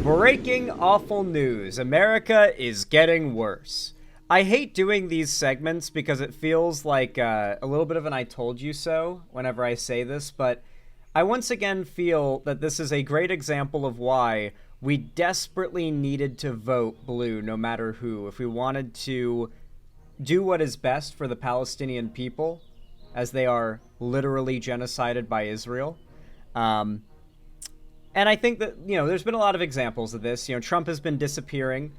Breaking awful news. America is getting worse. I hate doing these segments because it feels like a little bit of an I told you so whenever I say this, but I once again feel that this is a great example of why we desperately needed to vote blue no matter who if we wanted to do what is best for the Palestinian people, as they are literally genocided by Israel. And I think that, there's been a lot of examples of this. Trump has been disappearing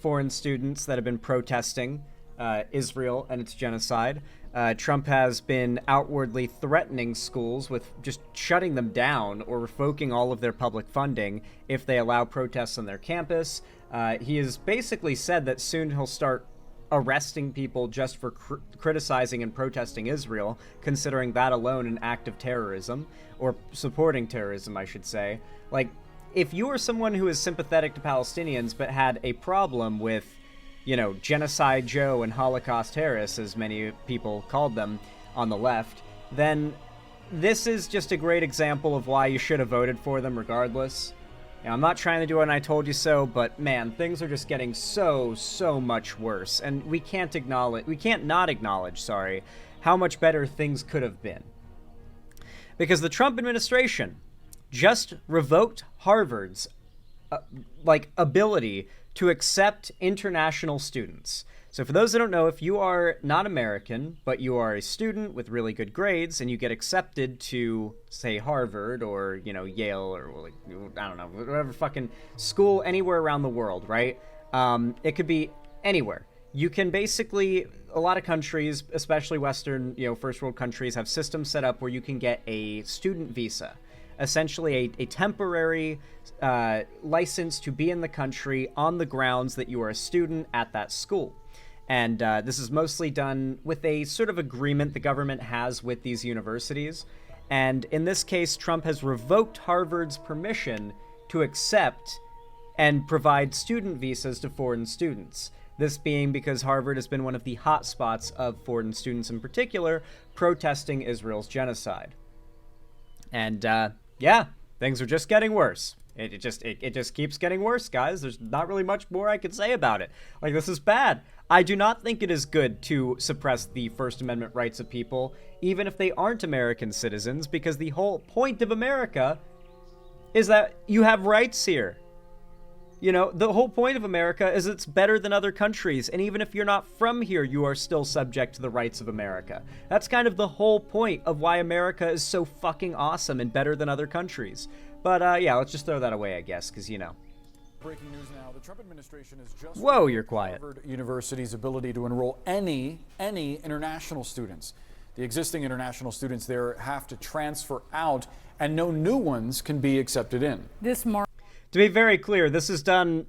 foreign students that have been protesting Israel and its genocide. Trump has been outwardly threatening schools with just shutting them down or revoking all of their public funding if they allow protests on their campus. He has basically said that soon he'll start arresting people just for criticizing and protesting Israel, considering that alone an act of terrorism, or supporting terrorism, I should say. Like, if you are someone who is sympathetic to Palestinians but had a problem with, Genocide Joe and Holocaust Harris, as many people called them on the left, then this is just a great example of why you should have voted for them regardless. I'm not trying to do an I told you so, but man, things are just getting so much worse, and we can't not acknowledge, how much better things could have been. Because the Trump administration just revoked Harvard's ability to accept international students. So for those that don't know, if you are not American, but you are a student with really good grades and you get accepted to, say, Harvard or, Yale or, I don't know, whatever fucking school anywhere around the world, right? It could be anywhere. You can basically, a lot of countries, especially Western, first world countries, have systems set up where you can get a student visa. Essentially a temporary license to be in the country on the grounds that you are a student at that school. And this is mostly done with a sort of agreement the government has with these universities. And in this case, Trump has revoked Harvard's permission to accept and provide student visas to foreign students. This being because Harvard has been one of the hot spots of foreign students in particular, protesting Israel's genocide. And things are just getting worse. It just keeps getting worse, guys. There's not really much more I can say about it. Like, this is bad. I do not think it is good to suppress the First Amendment rights of people, even if they aren't American citizens, because the whole point of America is that you have rights here. The whole point of America is it's better than other countries, and even if you're not from here, you are still subject to the rights of America. That's kind of the whole point of why America is so fucking awesome and better than other countries. But let's just throw that away, I guess, because Breaking news now. The Trump administration is just Whoa, you're quiet. Harvard University's ability to enroll any international students. The existing international students there have to transfer out, and no new ones can be accepted in. To be very clear, this is done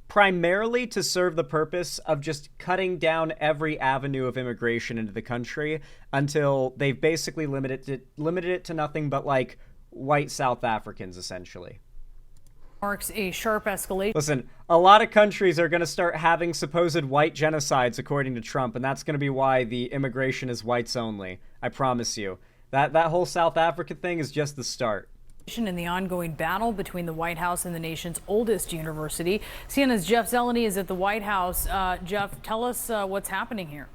primarily to serve the purpose of just cutting down every avenue of immigration into the country until they've basically limited it to nothing but white South Africans, essentially. Marks a sharp escalation. Listen, a lot of countries are going to start having supposed white genocides, according to Trump, and that's going to be why the immigration is whites only. I promise you. That whole South Africa thing is just the start. In the ongoing battle between the White House and the nation's oldest university. CNN's Jeff Zeleny is at the White House. Jeff, tell us what's happening here.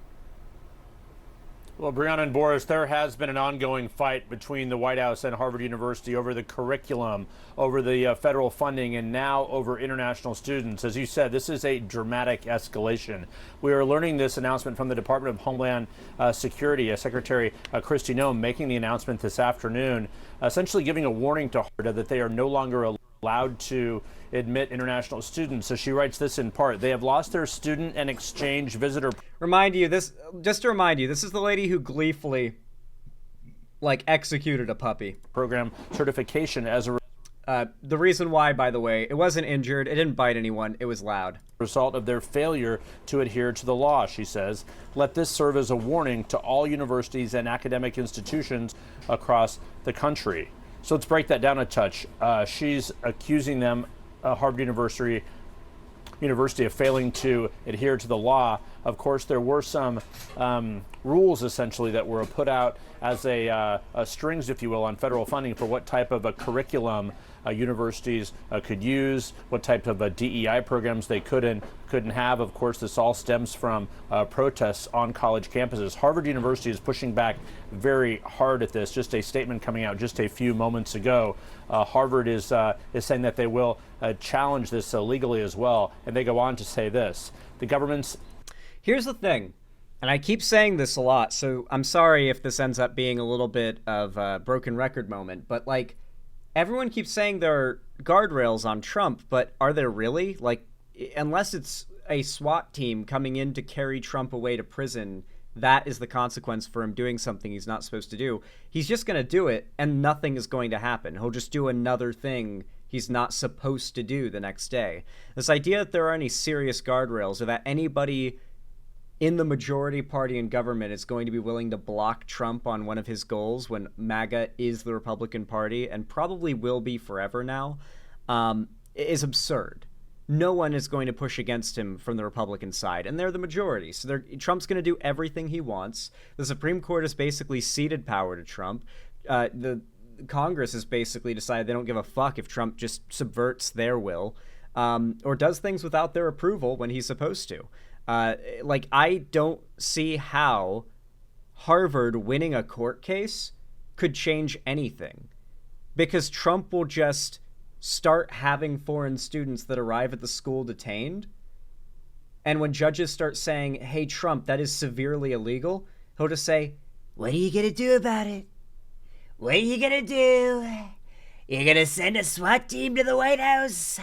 Well, Brianna and Boris, there has been an ongoing fight between the White House and Harvard University over the curriculum, over the federal funding, and now over international students. As you said, this is a dramatic escalation. We are learning this announcement from the Department of Homeland Security, Secretary Kristi Noem making the announcement this afternoon, essentially giving a warning to Harvard that they are no longer allowed to admit international students. So she writes this in part: they have lost their student and exchange visitor. Just to remind you, this is the lady who gleefully, executed a puppy. Program certification as a the reason why, by the way, it wasn't injured, it didn't bite anyone, it was loud. Result of their failure to adhere to the law, she says. Let this serve as a warning to all universities and academic institutions across the country. So let's break that down a touch. She's accusing them, Harvard University of failing to adhere to the law. Of course, there were some rules essentially that were put out as a strings, if you will, on federal funding for what type of a curriculum universities could use, what type of DEI programs they couldn't have. Of course, this all stems from protests on college campuses. Harvard University is pushing back very hard at this. Just a statement coming out just a few moments ago. Harvard is saying that they will challenge this legally as well, and they go on to say this: the government's. Here's the thing, and I keep saying this a lot, so I'm sorry if this ends up being a little bit of a broken record moment, but like, everyone keeps saying there are guardrails on Trump, but are there really? Like, unless it's a SWAT team coming in to carry Trump away to prison, that is the consequence for him doing something he's not supposed to do. He's just going to do it, and nothing is going to happen. He'll just do another thing he's not supposed to do the next day. This idea that there are any serious guardrails, or that anybody in the majority party in government is going to be willing to block Trump on one of his goals when MAGA is the Republican Party, and probably will be forever now, is absurd. No one is going to push against him from the Republican side, and they're the majority. So Trump's going to do everything he wants. The Supreme Court has basically ceded power to Trump. The Congress has basically decided they don't give a fuck if Trump just subverts their will, or does things without their approval when he's supposed to. I don't see how Harvard winning a court case could change anything, because Trump will just start having foreign students that arrive at the school detained. And when judges start saying, hey, Trump, that is severely illegal, he'll just say, what are you going to do about it? What are you going to do? You're going to send a SWAT team to the White House?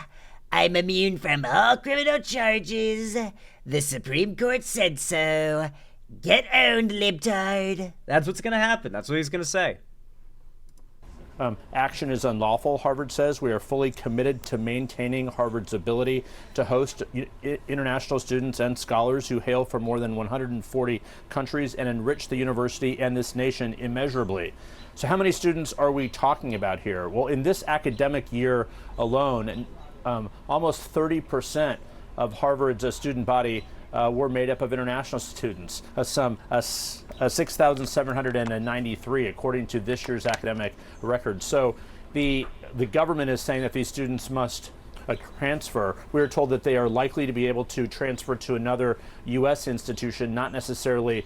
I'm immune from all criminal charges. The Supreme Court said so. Get owned, libtard. That's what's going to happen. That's what he's going to say. Action is unlawful, Harvard says. We are fully committed to maintaining Harvard's ability to host international students and scholars who hail from more than 140 countries and enrich the university and this nation immeasurably. So how many students are we talking about here? Well, in this academic year alone, almost 30% of Harvard's student body were made up of international students, some 6,793 according to this year's academic record. So the government is saying that these students must transfer. We are told that they are likely to be able to transfer to another U.S. institution, not necessarily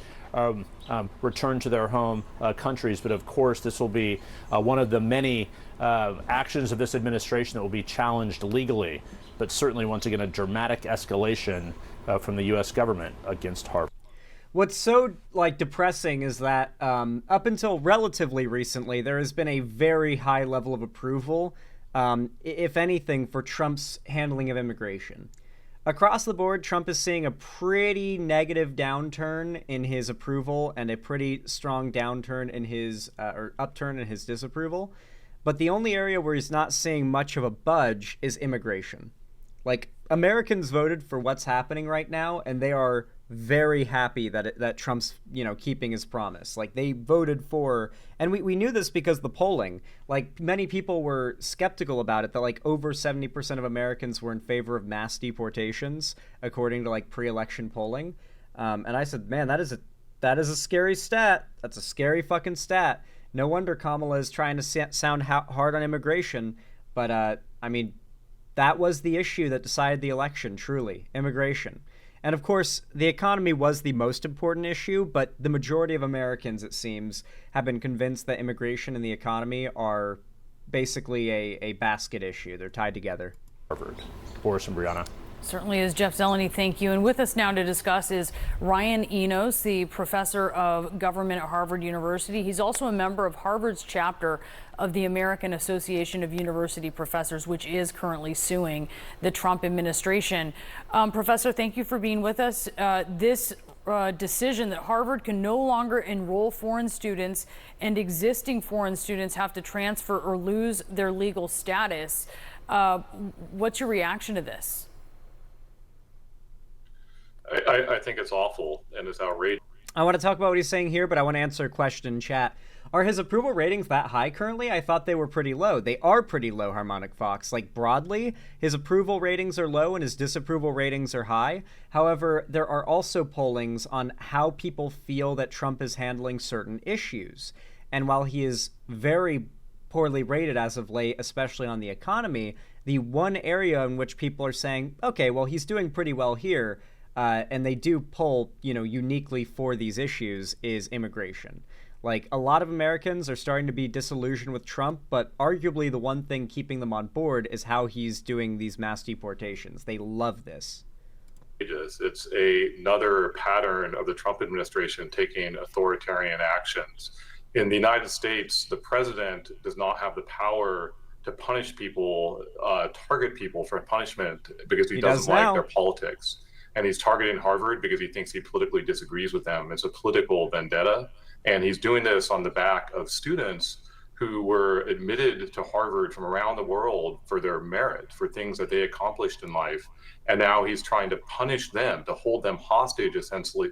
return to their home countries. But of course, this will be one of the many actions of this administration that will be challenged legally. But certainly, once again, a dramatic escalation from the U.S. government against Harvard. What's so depressing is that up until relatively recently, there has been a very high level of approval, if anything, for Trump's handling of immigration. Across the board, Trump is seeing a pretty negative downturn in his approval and a pretty strong downturn in his or upturn in his disapproval. But the only area where he's not seeing much of a budge is immigration. Americans voted for what's happening right now, and they are very happy that Trump's, keeping his promise. They voted for, and we knew this because the polling, many people were skeptical about it, that over 70% of Americans were in favor of mass deportations, according to pre-election polling. And I said, man, that is a scary stat. That's a scary fucking stat. No wonder Kamala is trying to sound hard on immigration. But, that was the issue that decided the election, truly, immigration. And of course, the economy was the most important issue, but the majority of Americans, it seems, have been convinced that immigration and the economy are basically a basket issue. They're tied together. Harvard. Boris and Brianna. Certainly is, Jeff Zeleny. Thank you. And with us now to discuss is Ryan Enos, the professor of government at Harvard University. He's also a member of Harvard's chapter of the American Association of University Professors, which is currently suing the Trump administration. Professor, thank you for being with us. This decision that Harvard can no longer enroll foreign students and existing foreign students have to transfer or lose their legal status. What's your reaction to this? I think it's awful and it's outrageous. I want to talk about what he's saying here, but I want to answer a question in chat. Are his approval ratings that high currently? I thought they were pretty low. They are pretty low, Harmonic Fox. Like, broadly, his approval ratings are low and his disapproval ratings are high. However, there are also pollings on how people feel that Trump is handling certain issues. And while he is very poorly rated as of late, especially on the economy, the one area in which people are saying, okay, well, he's doing pretty well here, and they do poll, uniquely for these issues, is immigration. Like, a lot of Americans are starting to be disillusioned with Trump, but arguably the one thing keeping them on board is how he's doing these mass deportations. They love this. It's another pattern of the Trump administration taking authoritarian actions. In the United States, the president does not have the power to punish people, target people for punishment because he doesn't like their politics. And he's targeting Harvard because he thinks he politically disagrees with them. It's a political vendetta. And he's doing this on the back of students who were admitted to Harvard from around the world for their merit, for things that they accomplished in life. And now he's trying to punish them, to hold them hostage, essentially,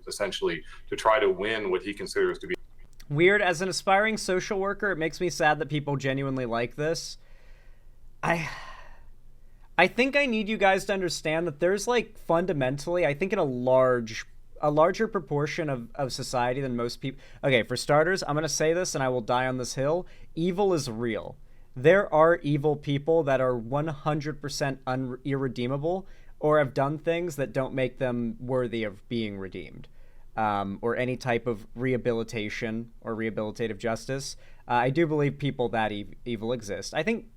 to try to win what he considers to be. Weird. As an aspiring social worker, it makes me sad that people genuinely like this. I think I need you guys to understand that there's, like, fundamentally, I think in a larger proportion of society than most people. Okay, for starters, I'm going to say this and I will die on this hill. Evil is real. There are evil people that are 100% irredeemable or have done things that don't make them worthy of being redeemed, or any type of rehabilitation or rehabilitative justice. I do believe people that evil exist. I think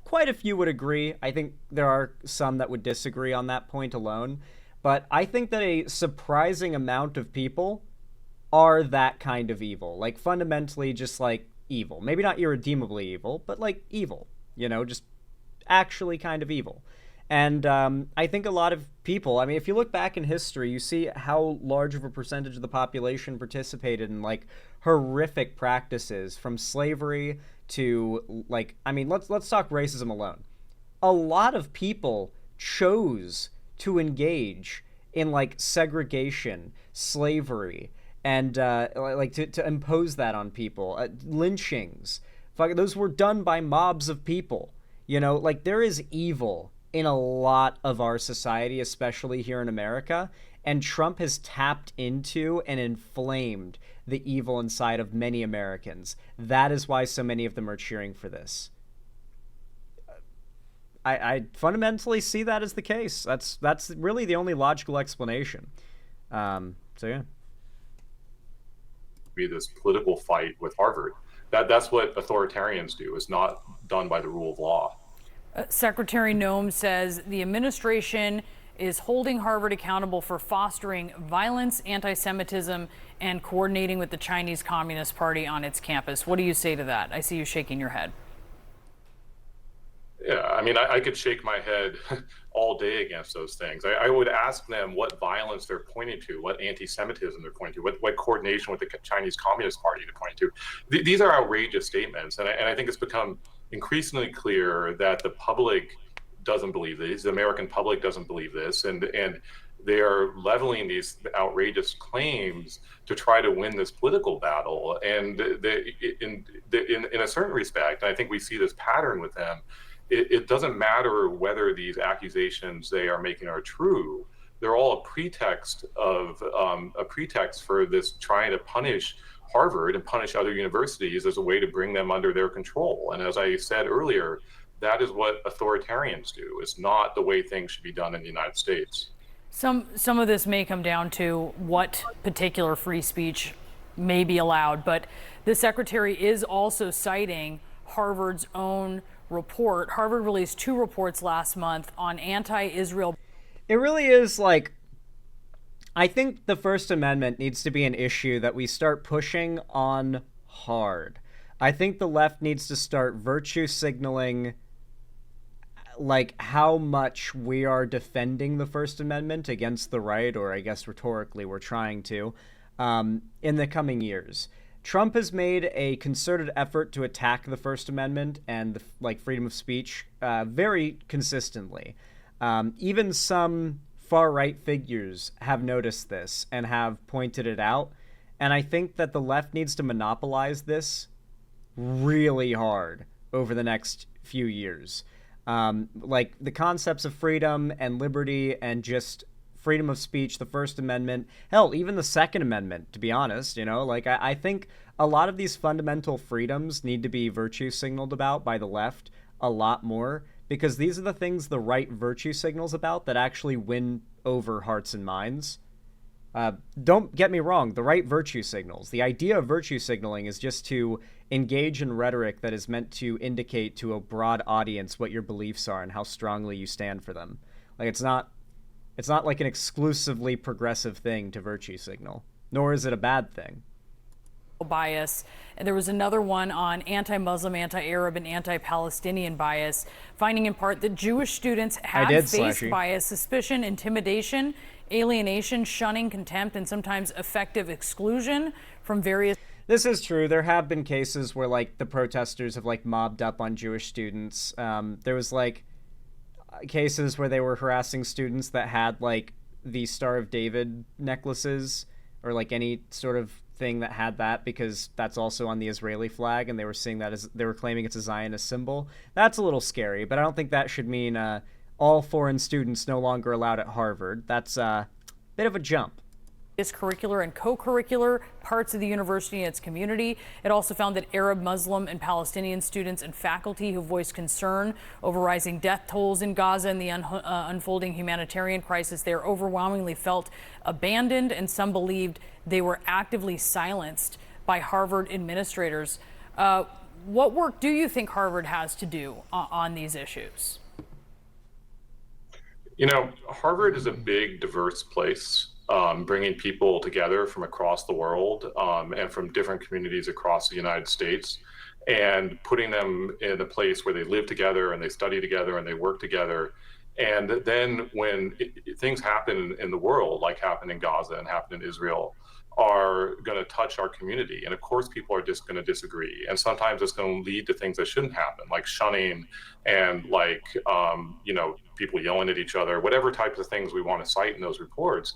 quite a few would agree. I think there are some that would disagree on that point alone. But I think that a surprising amount of people are that kind of evil. Like, fundamentally just, like, evil. Maybe not irredeemably evil, but, like, evil. Just actually kind of evil. And I think a lot of people, I mean, if you look back in history, you see how large of a percentage of the population participated in, like, horrific practices, from slavery to, like, I mean, let's talk racism alone. A lot of people chose to engage in, like, segregation, slavery, and to impose that on people. Lynchings, those were done by mobs of people. Like, there is evil in a lot of our society, especially here in America, and Trump has tapped into and inflamed the evil inside of many Americans. That is why so many of them are cheering for this. I fundamentally see that as the case. That's really the only logical explanation. So yeah. Be this political fight with Harvard. That's what authoritarians do. It's not done by the rule of law. Secretary Noem says the administration is holding Harvard accountable for fostering violence, anti-Semitism, and coordinating with the Chinese Communist Party on its campus. What do you say to that? I see you shaking your head. Yeah, I mean, I could shake my head all day against those things. I would ask them what violence they're pointing to, what anti-Semitism they're pointing to, what coordination with the Chinese Communist Party they're pointing to. These are outrageous statements, and I think it's become increasingly clear that the public doesn't believe this. The American public doesn't believe this, and they are leveling these outrageous claims to try to win this political battle. And in a certain respect, I think we see this pattern with them. It doesn't matter whether these accusations they are making are true. They're all a pretext for this trying to punish Harvard and punish other universities as a way to bring them under their control. And as I said earlier, that is what authoritarians do. It's not the way things should be done in the United States. Some of this may come down to what particular free speech may be allowed, but the secretary is also citing Harvard's own report. Harvard released 2 reports last month on anti-Israel. It really is, like, I think the First Amendment needs to be an issue that we start pushing on hard. I think the left needs to start virtue signaling, like, how much we are defending the First Amendment against the right, or I guess rhetorically we're trying to, in the coming years. Trump has made a concerted effort to attack the First Amendment and freedom of speech very consistently. Even some far-right figures have noticed this and have pointed it out. And I think that the left needs to monopolize this really hard over the next few years. Like the concepts of freedom and liberty and just freedom of speech, the First Amendment, hell, even the Second Amendment, to be honest, like I think a lot of these fundamental freedoms need to be virtue signaled about by the left a lot more, because these are the things the right virtue signals about that actually win over hearts and minds. Don't get me wrong, the right virtue signals. The idea of virtue signaling is just to engage in rhetoric that is meant to indicate to a broad audience what your beliefs are and how strongly you stand for them. Like it's not like an exclusively progressive thing to virtue signal, nor is it a bad thing. Bias. And there was another one on anti-Muslim, anti-Arab, and anti-Palestinian bias, finding in part that Jewish students have faced bias, suspicion, intimidation, alienation, shunning, contempt, and sometimes effective exclusion from various... This is true. There have been cases where, like, the protesters have, like, mobbed up on Jewish students. There was, like, cases where they were harassing students that had, like, the Star of David necklaces or, like, any sort of thing that had that, because that's also on the Israeli flag, and they were seeing that as they were claiming it's a Zionist symbol. That's a little scary, but I don't think that should mean all foreign students no longer allowed at Harvard. That's a bit of a jump. Curricular and co-curricular parts of the university and its community. It also found that Arab, Muslim, and Palestinian students and faculty who voiced concern over rising death tolls in Gaza and the unfolding humanitarian crisis there overwhelmingly felt abandoned, and some believed they were actively silenced by Harvard administrators. What work do you think Harvard has to do on these issues? Harvard is a big, diverse place. Bringing people together from across the world and from different communities across the United States, and putting them in a place where they live together and they study together and they work together. And then when things happen in the world, like happened in Gaza and happened in Israel, are going to touch our community. And of course, people are just going to disagree. And sometimes it's going to lead to things that shouldn't happen, like shunning and like, people yelling at each other, whatever types of things we want to cite in those reports.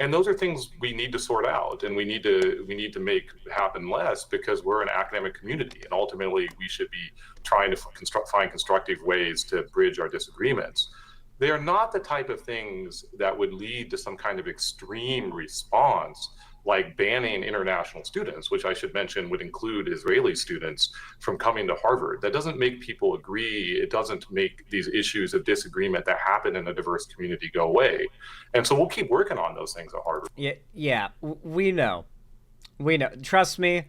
And those are things we need to sort out, and we need to make happen less, because we're an academic community, and ultimately we should be trying to find constructive ways to bridge our disagreements. They are not the type of things that would lead to some kind of extreme response, like banning international students, which I should mention would include Israeli students, from coming to Harvard. That doesn't make people agree. It doesn't make these issues of disagreement that happen in a diverse community go away. And so we'll keep working on those things at Harvard. Yeah, we know. Trust me,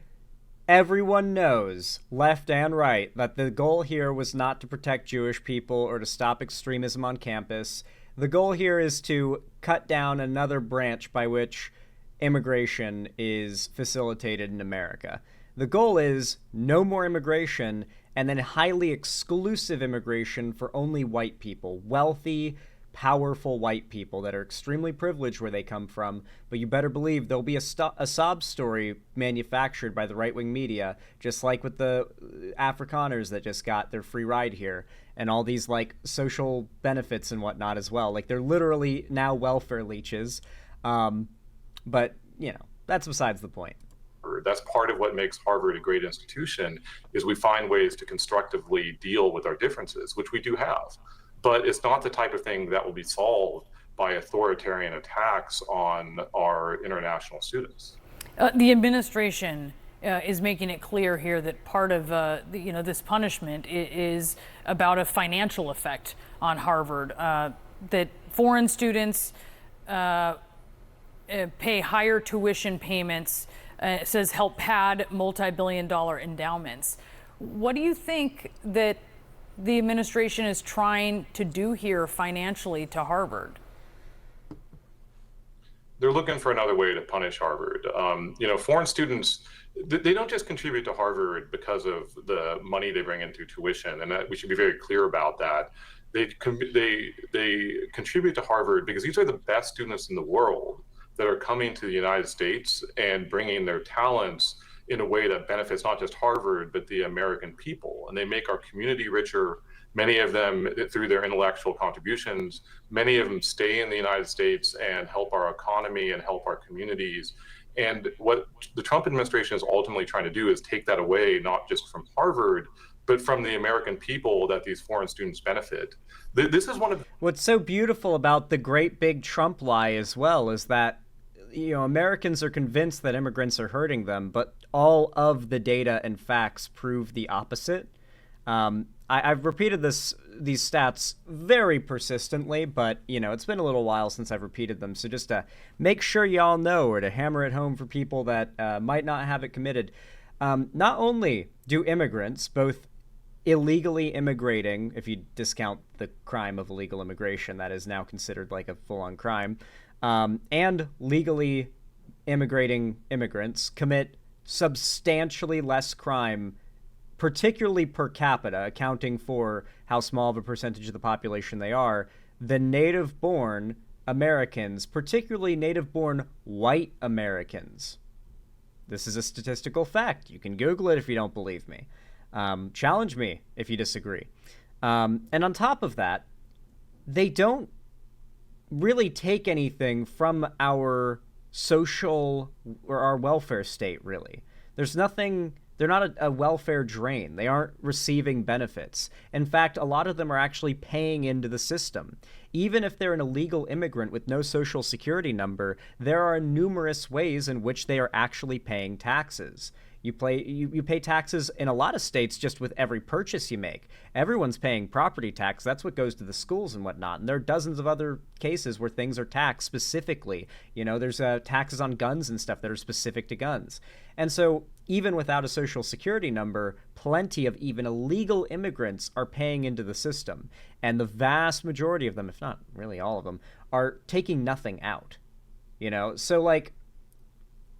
everyone knows, left and right, that the goal here was not to protect Jewish people or to stop extremism on campus. The goal here is to cut down another branch by which immigration is facilitated in America. The goal is no more immigration, and then highly exclusive immigration for only white people, wealthy, powerful white people that are extremely privileged where they come from. But you better believe there'll be a sob story manufactured by the right-wing media, just like with the Afrikaners that just got their free ride here, and all these like social benefits and whatnot as well. Like they're literally now welfare leeches. But, that's besides the point. That's part of what makes Harvard a great institution, is we find ways to constructively deal with our differences, which we do have. But it's not the type of thing that will be solved by authoritarian attacks on our international students. The administration is making it clear here that part of this punishment is about a financial effect on Harvard, that foreign students pay higher tuition payments, it says help pad multi-billion-dollar endowments. What do you think that the administration is trying to do here financially to Harvard? They're looking for another way to punish Harvard. Foreign students, they don't just contribute to Harvard because of the money they bring in through tuition, and that we should be very clear about that. They contribute to Harvard because these are the best students in the world that are coming to the United States and bringing their talents in a way that benefits not just Harvard, but the American people. And they make our community richer, Many of them, through their intellectual contributions, many of them stay in the United States and help our economy and help our communities. And what the Trump administration is ultimately trying to do is take that away, not just from Harvard, but from the American people that these foreign students benefit. This is one of What's so beautiful about the great big Trump lie as well is that, you know, Americans are convinced that immigrants are hurting them, but all of the data and facts prove the opposite. I've repeated these stats very persistently, but, you know, it's been a little while since I've repeated them. So just to make sure y'all know, or to hammer it home for people that might not have it committed, not only do immigrants, both illegally immigrating, if you discount the crime of illegal immigration, that is now considered like a full-on crime, and legally immigrating immigrants commit substantially less crime, particularly per capita, accounting for how small of a percentage of the population they are, than native-born Americans, particularly native-born white Americans. This is a statistical fact. You can Google it if you don't believe me. Challenge me if you disagree. And on top of that, they don't really take anything from our social or our welfare state, really. There's nothing, they're not a welfare drain. They aren't receiving benefits. In fact, a lot of them are actually paying into the system. Even if they're an illegal immigrant with no social security number, there are numerous ways in which they are actually paying taxes. You pay taxes in a lot of states just with every purchase you make. Everyone's paying property tax. That's what goes to the schools and whatnot. And there are dozens of other cases where things are taxed specifically. You know, there's taxes on guns and stuff that are specific to guns. And so even without a social security number, plenty of even illegal immigrants are paying into the system. And the vast majority of them, if not really all of them, are taking nothing out. You know, so like,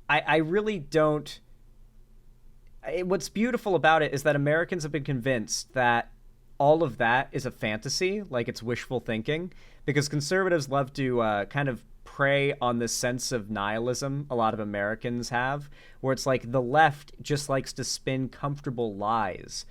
I really don't... What's beautiful about it is that Americans have been convinced that all of that is a fantasy, like it's wishful thinking, because conservatives love to kind of prey on this sense of nihilism a lot of Americans have, where it's like the left just likes to spin comfortable lies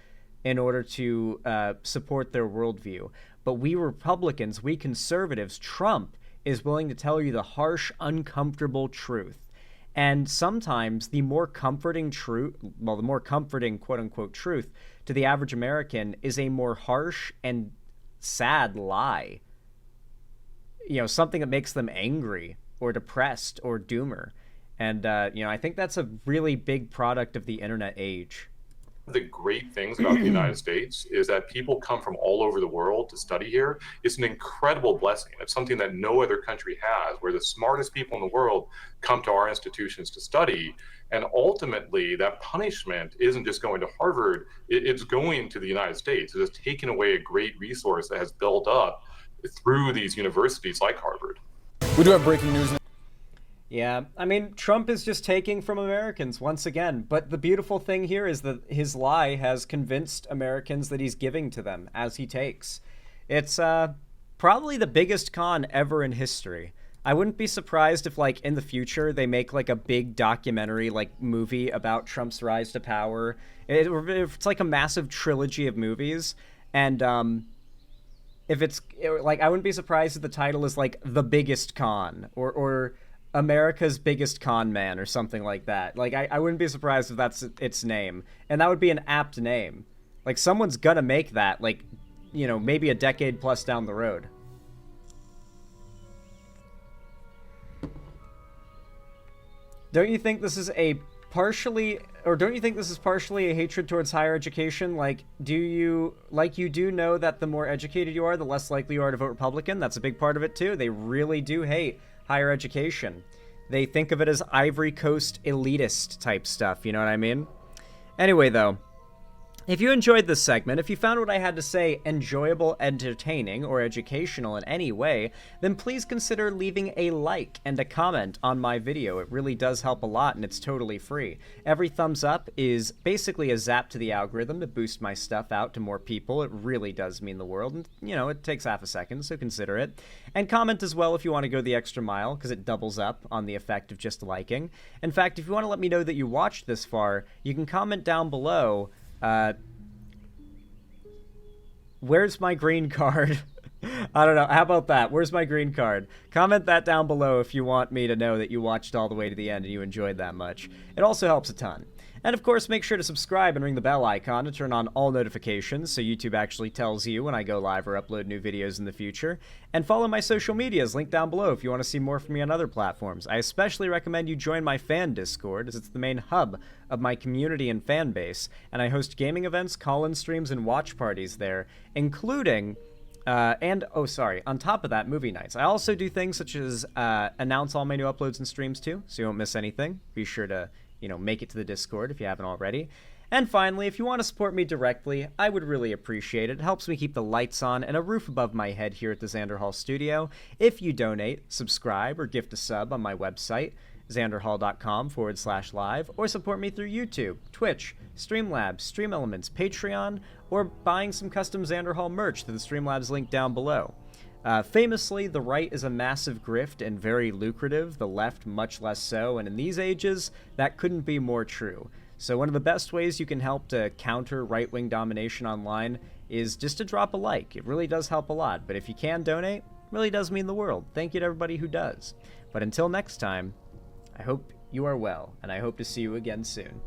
in order to support their worldview. But we Republicans, we conservatives, Trump is willing to tell you the harsh, uncomfortable truth. And sometimes the more comforting truth, well, the more comforting quote-unquote truth to the average American is a more harsh and sad lie. You know, something that makes them angry or depressed or doomer. And, you know, I think that's a really big product of the internet age. The great things about the United States is that people come from all over the world to study here. It's an incredible blessing. It's something that no other country has, where the smartest people in the world come to our institutions to study. And ultimately, that punishment isn't just going to Harvard, it's going to the United States. It is taking away a great resource that has built up through these universities like Harvard. We do have breaking news now. Yeah, I mean, Trump is just taking from Americans once again. But the beautiful thing here is that his lie has convinced Americans that he's giving to them as he takes. It's probably the biggest con ever in history. I wouldn't be surprised if, like, in the future they make, like, a big documentary, like, movie about Trump's rise to power. It's like a massive trilogy of movies. And if it's, like, I wouldn't be surprised if the title is, like, The Biggest Con or America's Biggest Con Man or something like that. Like, I wouldn't be surprised if that's its name. And that would be an apt name. Like, someone's gonna make that, like, you know, maybe a decade plus down the road. Don't you think this is partially a hatred towards higher education? Like, you do know that the more educated you are, the less likely you are to vote Republican? That's a big part of it, too. They really do hate higher education. They think of it as Ivory Coast elitist type stuff, you know what I mean? Anyway, though, if you enjoyed this segment, if you found what I had to say enjoyable, entertaining, or educational in any way, then please consider leaving a like and a comment on my video. It really does help a lot, and it's totally free. Every thumbs up is basically a zap to the algorithm to boost my stuff out to more people. It really does mean the world, and, you know, it takes half a second, so consider it. And comment as well if you want to go the extra mile, because it doubles up on the effect of just liking. In fact, if you want to let me know that you watched this far, you can comment down below, where's my green card? I don't know. How about that? Where's my green card? Comment that down below if you want me to know that you watched all the way to the end and you enjoyed that much. It also helps a ton. And of course, make sure to subscribe and ring the bell icon to turn on all notifications so YouTube actually tells you when I go live or upload new videos in the future. And follow my social medias linked down below if you want to see more from me on other platforms. I especially recommend you join my fan Discord, as it's the main hub of my community and fan base, and I host gaming events, call-in streams, and watch parties there, including... on top of that, movie nights. I also do things such as announce all my new uploads and streams too, so you won't miss anything. Be sure to, make it to the Discord if you haven't already. And finally, if you want to support me directly, I would really appreciate it. It helps me keep the lights on and a roof above my head here at the Xander Hall studio. If you donate, subscribe, or gift a sub on my website, xanderhall.com/live, or support me through YouTube, Twitch, Streamlabs, Stream Elements, Patreon, or buying some custom Xander Hall merch through the Streamlabs link down below. Famously, the right is a massive grift and very lucrative, the left much less so, and in these ages, that couldn't be more true. So one of the best ways you can help to counter right-wing domination online is just to drop a like. It really does help a lot, but if you can donate, it really does mean the world. Thank you to everybody who does. But until next time, I hope you are well, and I hope to see you again soon.